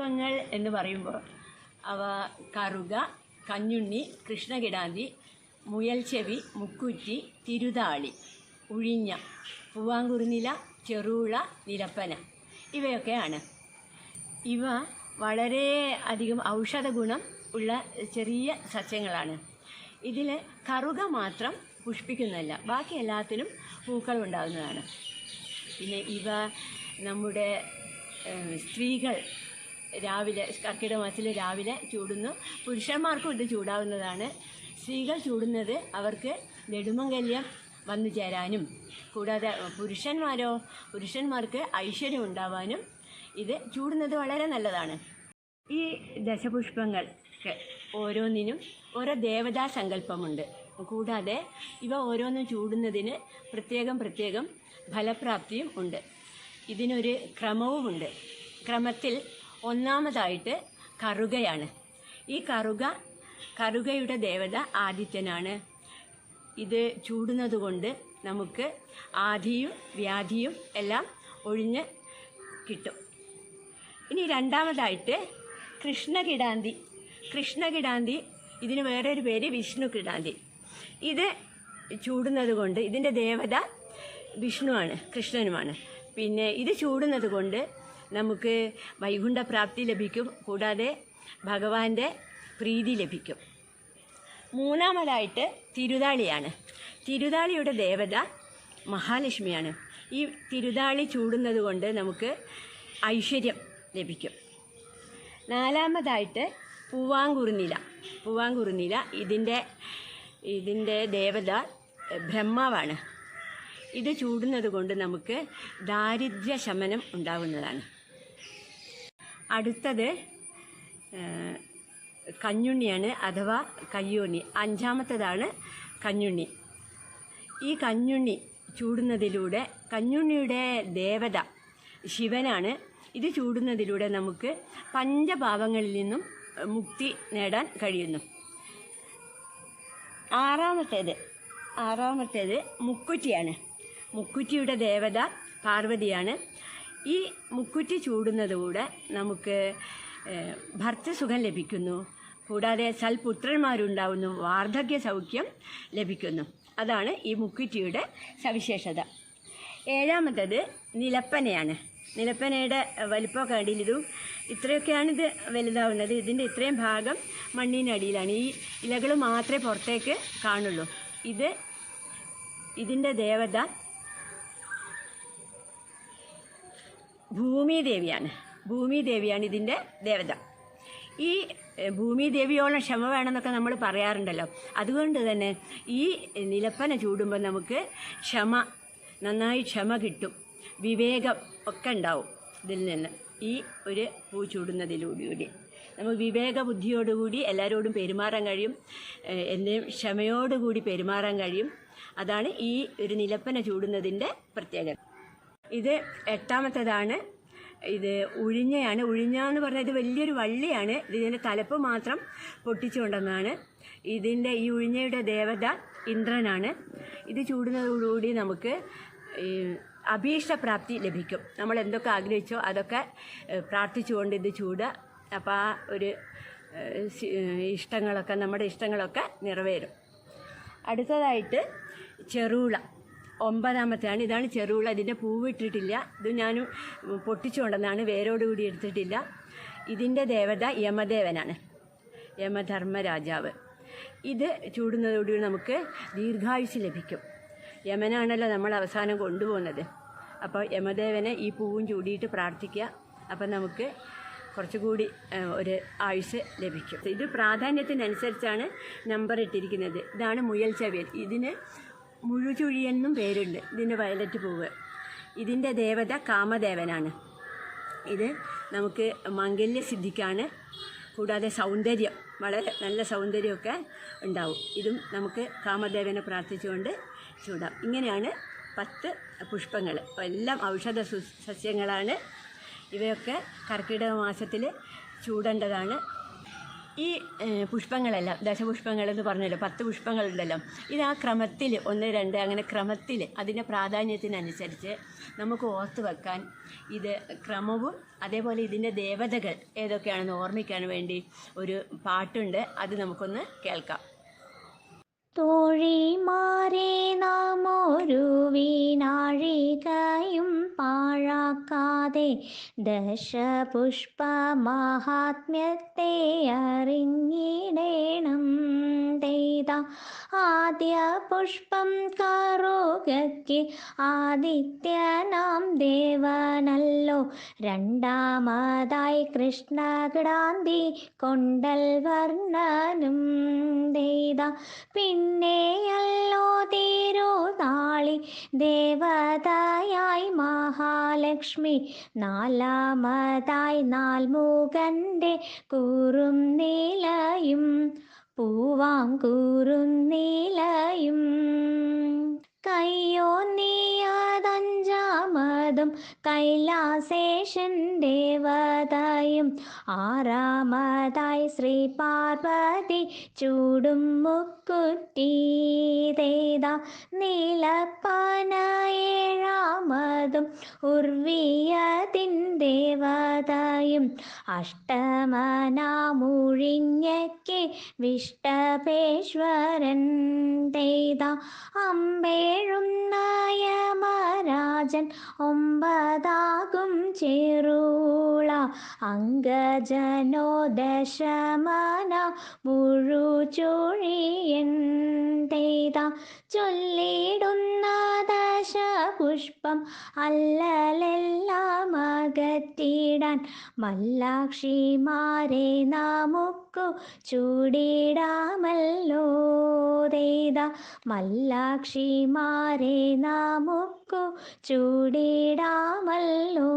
ദശപുഷ്പങ്ങൾ എന്ന് പറയുമ്പോൾ അവ കറുക, കഞ്ഞുണ്ണി, കൃഷ്ണകിടാന്തി, മുയൽച്ചെവി, മുക്കുറ്റി, തിരുതാളി, ഉഴിഞ്ഞ, പൂവാങ്കുറുനില, ചെറുള, നിലപ്പന ഇവയൊക്കെയാണ്. ഇവ വളരെ അധികം ഔഷധ ഗുണം ഉള്ള ചെറിയ സസ്യങ്ങളാണ്. ഇതിൽ കറുക മാത്രം പുഷ്പിക്കുന്നതല്ല, ബാക്കി എല്ലാത്തിലും പൂക്കൾ ഉണ്ടാകുന്നതാണ്. പിന്നെ ഇവ നമ്മുടെ സ്ത്രീകൾ രാവിലെ കർക്കിടക മാസത്തിൽ രാവിലെ ചൂടുന്നു. പുരുഷന്മാർക്കും ഇത് ചൂടാവുന്നതാണ്. സ്ത്രീകൾ ചൂടുന്നത് അവർക്ക് നെടുമംഗല്യം വന്നു ചേരാനും, കൂടാതെ പുരുഷന്മാർക്ക് ഐശ്വര്യം ഉണ്ടാവാനും ഇത് ചൂടുന്നത് വളരെ നല്ലതാണ്. ഈ ദശപുഷ്പങ്ങൾക്ക് ഓരോന്നിനും ഓരോ ദേവതാ സങ്കല്പമുണ്ട്. കൂടാതെ ഇവ ഓരോന്നും ചൂടുന്നതിന് പ്രത്യേകം ഫലപ്രാപ്തിയും ഉണ്ട്. ഇതിനൊരു ക്രമവുമുണ്ട്. ക്രമത്തിൽ ഒന്നാമതായിട്ട് കറുകയാണ്. ഈ കറുകയുടെ ദേവത ആദിത്യനാണ്. ഇത് ചൂടുന്നത് കൊണ്ട് നമുക്ക് ആധിയും വ്യാധിയും എല്ലാം ഒഴിഞ്ഞ് കിട്ടും. ഇനി രണ്ടാമതായിട്ട് കൃഷ്ണകിടാന്തി, ഇതിന് വേറൊരു പേര് വിഷ്ണു കിടാന്തി. ഇത് ചൂടുന്നത് കൊണ്ട് ഇതിൻ്റെ ദേവത വിഷ്ണുവാണ്, കൃഷ്ണനുമാണ്. പിന്നെ ഇത് ചൂടുന്നത് കൊണ്ട് നമുക്ക് വൈകുണ്ഠപ്രാപ്തി ലഭിക്കും, കൂടാതെ ഭഗവാന്റെ പ്രീതി ലഭിക്കും. മൂന്നാമതായിട്ട് തിരുതാളിയാണ്. തിരുതാളിയുടെ ദേവത മഹാലക്ഷ്മിയാണ്. ഈ തിരുതാളി ചൂടുന്നത് കൊണ്ട് നമുക്ക് ഐശ്വര്യം ലഭിക്കും. നാലാമതായിട്ട് പൂവാങ്കുറുനില, ഇതിൻ്റെ ദേവത ബ്രഹ്മാവാണ്. ഇത് ചൂടുന്നത് കൊണ്ട് നമുക്ക് ദാരിദ്ര്യ ശമനം ഉണ്ടാകുന്നതാണ്. അടുത്തത് കഞ്ഞുണ്ണിയാണ്, അഥവാ കയ്യോന്നി. അഞ്ചാമത്തേതാണ് കഞ്ഞുണ്ണി. ഈ കഞ്ഞുണ്ണി ചൂടുന്നതിലൂടെ, കഞ്ഞുണ്ണിയുടെ ദേവത ശിവനാണ്. ഇത് ചൂടുന്നതിലൂടെ നമുക്ക് പഞ്ചപാപങ്ങളിൽ നിന്നും മുക്തി നേടാൻ കഴിയുന്നു. ആറാമത്തേത് മുക്കുറ്റിയാണ്. മുക്കുറ്റിയുടെ ദേവത പാർവതിയാണ്. ഈ മുക്കുറ്റി ചൂടുന്നതുകൂടെ നമുക്ക് ഭർത്തൃസുഖം ലഭിക്കുന്നു, കൂടാതെ സൽപുത്രന്മാരുണ്ടാവുന്നു, വാർദ്ധക്യ സൗഖ്യം ലഭിക്കുന്നു. അതാണ് ഈ മുക്കുറ്റിയുടെ സവിശേഷത. ഏഴാമത്തേത് നിലപ്പനയാണ്. നിലപ്പനയുടെ വലിപ്പമൊക്കെ കണ്ടില്ല, ഇത്രയൊക്കെയാണിത് വലുതാവുന്നത്. ഇതിൻ്റെ ഇത്രയും ഭാഗം മണ്ണിനടിയിലാണ്. ഈ ഇലകൾ മാത്രമേ പുറത്തേക്ക് കാണുള്ളൂ. ഇതിൻ്റെ ദേവത ഭൂമിദേവിയാണ് ഇതിൻ്റെ ദേവത. ഈ ഭൂമിദേവിയോളം ക്ഷമ വേണമെന്നൊക്കെ നമ്മൾ പറയാറുണ്ടല്ലോ. അതുകൊണ്ട് തന്നെ ഈ നിലപ്പന ചൂടുമ്പോൾ നമുക്ക് നന്നായി ക്ഷമ കിട്ടും, വിവേകം ഒക്കെ ഉണ്ടാവും. ഇതിൽ നിന്ന് ഈ ഒരു പൂ ചൂടുന്നതിലൂടെ നമുക്ക് വിവേക ബുദ്ധിയോടുകൂടി എല്ലാവരോടും പെരുമാറാൻ കഴിയും, എന്തെങ്കിലും ക്ഷമയോടുകൂടി പെരുമാറാൻ കഴിയും. അതാണ് ഈ ഒരു നിലപ്പന ചൂടുന്നതിൻ്റെ പ്രത്യേകത. ഇത് എട്ടാമത്തേതാണ്. ഇത് ഉഴിഞ്ഞയാണ്. ഉഴിഞ്ഞ എന്ന് പറഞ്ഞാൽ ഇത് വലിയൊരു വള്ളിയാണ്. ഇതിൻ്റെ തലപ്പ് മാത്രം പൊട്ടിച്ചുകൊണ്ടെന്നാണ്. ഈ ഉഴിഞ്ഞയുടെ ദേവത ഇന്ദ്രനാണ്. ഇത് ചൂടുന്നതോടുകൂടി നമുക്ക് അഭീഷ്ടപ്രാപ്തി ലഭിക്കും. നമ്മൾ എന്തൊക്കെ ആഗ്രഹിച്ചോ അതൊക്കെ പ്രാർത്ഥിച്ചുകൊണ്ട് ഇത് ചൂടുക. അപ്പോൾ ആ ഒരു നമ്മുടെ ഇഷ്ടങ്ങളൊക്കെ നിറവേറും. അടുത്തതായിട്ട് ചെറുള, ഒമ്പതാമത്തെയാണ്. ഇതാണ് ചെറുള. ഇതിൻ്റെ പൂവിട്ടിട്ടില്ല. ഇത് ഞാൻ പൊട്ടിച്ചുകൊണ്ടെന്നാണ്, വേരോടുകൂടി എടുത്തിട്ടില്ല. ഇതിൻ്റെ ദേവത യമദേവനാണ്, യമധർമ്മരാജാവ്. ഇത് ചൂടുന്നതോടുകൂടി നമുക്ക് ദീർഘായുസ് ലഭിക്കും. യമനാണല്ലോ നമ്മൾ അവസാനം കൊണ്ടുപോകുന്നത്. അപ്പോൾ യമദേവനെ ഈ പൂവും ചൂടിയിട്ട് പ്രാർത്ഥിക്കുക. അപ്പം നമുക്ക് കുറച്ചുകൂടി ഒരു ആയുസ് ലഭിക്കും. ഇത് പ്രാധാന്യത്തിനനുസരിച്ചാണ് നമ്പർ ഇട്ടിരിക്കുന്നത്. ഇതാണ് മുയൽച്ചെവിയൻ. ഇതിന് മുഴുചുഴിയെന്നും പേരുണ്ട്. ഇതിൻ്റെ വയലറ്റ് പൂവ്. ഇതിൻ്റെ ദേവത കാമദേവനാണ്. ഇത് നമുക്ക് മംഗല്യസിദ്ധിക്കാണ്, കൂടാതെ സൗന്ദര്യം, വളരെ നല്ല സൗന്ദര്യമൊക്കെ ഉണ്ടാവും. ഇതും നമുക്ക് കാമദേവനെ പ്രാർത്ഥിച്ചുകൊണ്ട് ചൂടാം. ഇങ്ങനെയാണ് 10 പുഷ്പങ്ങൾ. എല്ലാം ഔഷധ സസ്യങ്ങളാണ്. ഇവയൊക്കെ കർക്കിടക മാസത്തിൽ ചൂടേണ്ടതാണ്. ഈ പുഷ്പങ്ങളെല്ലാം ദശപുഷ്പങ്ങളെന്ന് പറഞ്ഞല്ലോ, 10 പുഷ്പങ്ങളുണ്ടല്ലോ, ഇത് ആ ക്രമത്തിൽ 1, 2 അങ്ങനെ ക്രമത്തിൽ അതിൻ്റെ പ്രാധാന്യത്തിനനുസരിച്ച് നമുക്ക് ഓർത്ത് വെക്കാൻ ഇത് ക്രമവും അതേപോലെ ഇതിൻ്റെ ദേവതകൾ ഏതൊക്കെയാണെന്ന് ഓർമ്മിക്കാൻ വേണ്ടി ഒരു പാട്ടുണ്ട്. അത് നമുക്കൊന്ന് കേൾക്കാം. തോഴിമാരെ നാം ഒരു വീണാഴികയും പാഴാക്കാതെ ദശപുഷ്പ മഹാത്മ്യത്തെ അറിഞ്ഞിടേണം. ആദ്യ പുഷ്പം കറുകയ്ക്ക് ആദിത്യനാം ദേവനല്ലോ. രണ്ടാമതായി കൃഷ്ണഗ്രാന്തി കൊണ്ടൽ വർണ്ണനും പിന്നെയല്ലോ തിരുനാളി ദേവതയായി മഹാലക്ഷ്മി. നാലാമതായി നാൽമുഖൻ്റെ കൂറും നീലയും പൂവാങ്കൂറുന്നീലയും. കയ്യോന്നിയതഞ്ചാമതും കൈലാസേശൻ ദേവതയും. ആറാമതായി ശ്രീ പാർവതി ചൂടും മുക്കുറ്റി നീലപ്പന. ഏഴാമതും ഉർവിയതിൻ ദേവതയും. അഷ്ടമനാമുഴിഞ്ഞയ്ക്ക് വിഷ്ടപേശ്വരൻ അമ്പേഴും നയമരാജൻ. ഒമ്പതാകും ചേരുള അങ്കജനോ ദശമന മുഴുചൊഴിയൻ ചൊല്ലിടുന്ന ദശപുഷ്പം അല്ലലെല്ലാം അകറ്റിടാൻ. മല്ലാക്ഷിമാരെ നമുക്കു ചൂടിടാമല്ലോ. മല്ലാക്ഷിമാരെ നമുക്കു ചൂടിടാമല്ലോ.